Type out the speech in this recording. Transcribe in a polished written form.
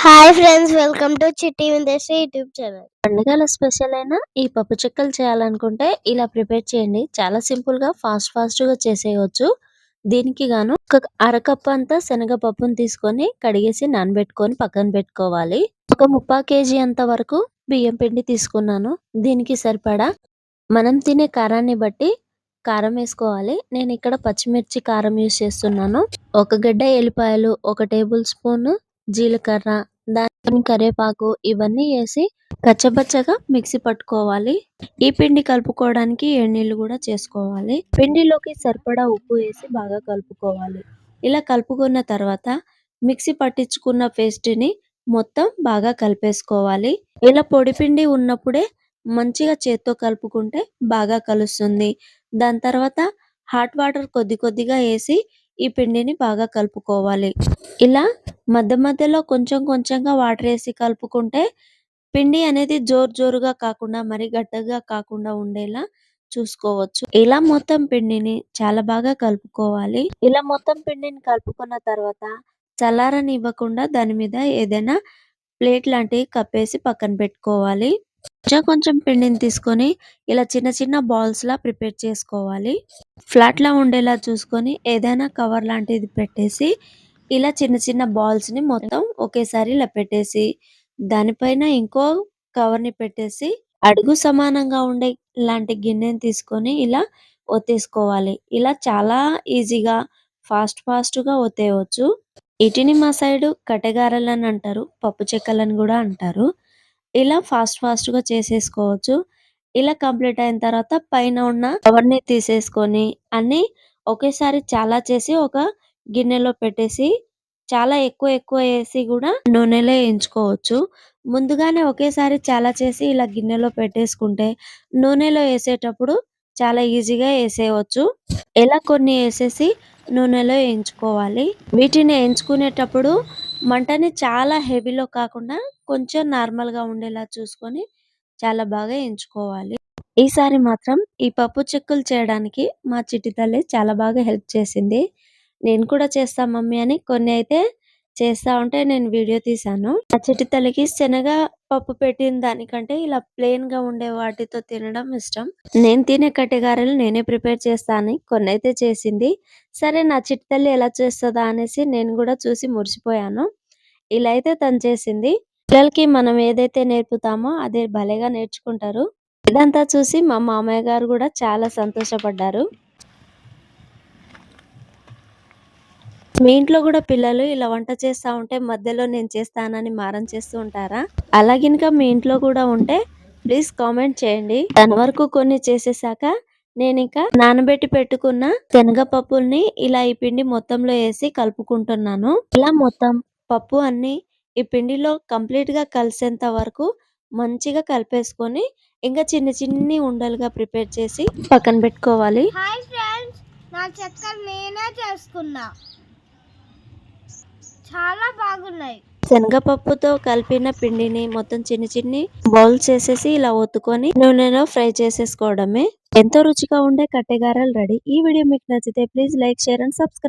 Hi friends, welcome to చిట్టి విందేశీ YouTube channel. పండుగల special అయినా ఈ పప్పు చెక్కలు చేయాలనుకుంటే ఇలా ప్రిపేర్ చేయండి. చాలా సింపుల్ గా ఫాస్ట్ గా చేసేయవచ్చు. దీనికి గాను ఒక అరకప్పు అంతా శనగపప్పును తీసుకొని కడిగేసి నానబెట్టుకొని పక్కన పెట్టుకోవాలి. ఒక 3/4 కేజీ అంత వరకు బియ్యం పిండి తీసుకున్నాను. దీనికి సరిపడా మనం తినే కారాన్ని బట్టి కారం వేసుకోవాలి. నేను ఇక్కడ పచ్చిమిర్చి కారం యూస్ చేస్తున్నాను. ఒక గడ్డ ఎల్లిపాయలు, ఒక టేబుల్ స్పూన్ జీలకర్ర, దాని కరివేపాకు ఇవన్నీ వేసి కచ్చపచ్చగా మిక్సీ పట్టుకోవాలి. ఈ పిండి కలుపుకోవడానికి నీళ్లు కూడా చేసుకోవాలి. పిండిలోకి సరిపడా ఉప్పు వేసి బాగా కలుపుకోవాలి. ఇలా కలుపుకున్న తర్వాత మిక్సీ పట్టించుకున్న పేస్ట్ ని మొత్తం బాగా కలిపేసుకోవాలి. ఇలా పొడి పిండి ఉన్నప్పుడే మంచిగా చేత్తో కలుపుకుంటే బాగా కలుస్తుంది. దాని తర్వాత హాట్ వాటర్ కొద్దిగా వేసి ఈ పిండిని బాగా కలుపుకోవాలి. ఇలా మధ్యలో కొంచెంగా వాటర్ వేసి కలుపుకుంటే పిండి అనేది జోరుగా కాకుండా మరి గట్టిగా కాకుండా ఉండేలా చూసుకోవచ్చు. ఇలా మొత్తం పిండిని చాలా బాగా కలుపుకోవాలి. ఇలా మొత్తం పిండిని కలుపుకున్న తర్వాత చల్లారనివ్వకుండా దాని మీద ఏదైనా ప్లేట్ లాంటివి కప్పేసి పక్కన పెట్టుకోవాలి. కొంచెం పిండిని తీసుకొని ఇలా చిన్న బాల్స్ లా ప్రిపేర్ చేసుకోవాలి. ఫ్లాట్ లా ఉండేలా చూసుకొని ఏదైనా కవర్ లాంటిది పెట్టేసి ఇలా చిన్న బాల్స్ ని మొత్తం ఒకేసారి ఇలా పెట్టేసి దానిపైన ఇంకో కవర్ ని పెట్టేసి అడుగు సమానంగా ఉండే ఇలాంటి గిన్నెని తీసుకొని ఇలా ఒత్తేసుకోవాలి. ఇలా చాలా ఈజీగా ఫాస్ట్ గా ఒత్తేయవచ్చు. వీటిని మా సైడ్ కట్టెగారెలని అంటారు, పప్పు చెక్కలని కూడా అంటారు. ఇలా ఫాస్ట్ గా చేసేసుకోవచ్చు. ఇలా కంప్లీట్ అయిన తర్వాత పైన ఉన్న కవర్ ని తీసేసుకొని అన్ని ఒకేసారి చాలా చేసి ఒక గిన్నెలో పెట్టేసి చాలా ఎక్కువ వేసి కూడా నూనెలో వేయించుకోవచ్చు. ముందుగానే ఒకేసారి చాలా చేసి ఇలా గిన్నెలో పెట్టేసుకుంటే నూనెలో వేసేటప్పుడు చాలా ఈజీగా వేసేయవచ్చు. ఇలా కొన్ని వేసేసి నూనెలో వేయించుకోవాలి. వీటిని వేయించుకునేటప్పుడు మంటని చాలా హెవీలో కాకుండా కొంచెం నార్మల్ గా ఉండేలా చూసుకొని చాలా బాగా వేయించుకోవాలి. ఈసారి మాత్రం ఈ పప్పు చెక్కులు చేయడానికి మా చిట్టి తల్లి చాలా బాగా హెల్ప్ చేసింది. నేను కూడా చేస్తా మమ్మీ అని కొన్ని అయితే చేస్తా ఉంటే నేను వీడియో తీశాను. మా చిట్టి తల్లికి శనగ పప్పు పెట్టిన దానికంటే ఇలా ప్లెయిన్ గా ఉండే వాటితో తినడం ఇష్టం. నేను తినే కట్టెగారెలు నేనే ప్రిపేర్ చేస్తా అని కొన్ని అయితే చేసింది. సరే నా చిట్టి తల్లి ఎలా చేస్తుందా అనేసి నేను కూడా చూసి మురిసిపోయాను. ఇలా అయితే తను చేసింది. పిల్లలకి మనం ఏదైతే నేర్పుతామో అదే భలేగా నేర్చుకుంటారు. ఇదంతా చూసి మా మామయ్య గారు కూడా చాలా సంతోషపడ్డారు. మీ ఇంట్లో కూడా పిల్లలు ఇలా వంట చేస్తా ఉంటే మధ్యలో నేను చేస్తానని మారం చేస్తూ ఉంటారా? అలా గినక మీ ఇంట్లో కూడా ఉంటే ప్లీజ్ కామెంట్ చేయండి. దాని వరకు కొన్ని చేసేసాక నేను ఇంకా నానబెట్టి పెట్టుకున్న శనగపప్పుల్ని ఇలా ఈ పిండి మొత్తంలో వేసి కలుపుకుంటున్నాను. ఇలా మొత్తం పప్పు అన్ని ఈ పిండిలో కంప్లీట్ గా కలిసేంత వరకు మంచిగా కలిపేసుకొని ఇంకా చిన్ని ఉండలుగా ప్రిపేర్ చేసి పక్కన పెట్టుకోవాలి. హాయ్ ఫ్రెండ్స్, నా చెక్కలు నేనే చేసుకున్నా, చాలా బాగున్నాయి. శనగపప్పుతో కలిపిన పిండిని మొత్తం చిన్ని బౌల్స్ చేసేసి ఇలా ఒత్తుకొని నూనెలో ఫ్రై చేసేసుకోవడమే. ఎంతో రుచిగా ఉండే కట్టెగారెలు రెడీ. ఈ వీడియో మీకు నచ్చితే please like, share and subscribe.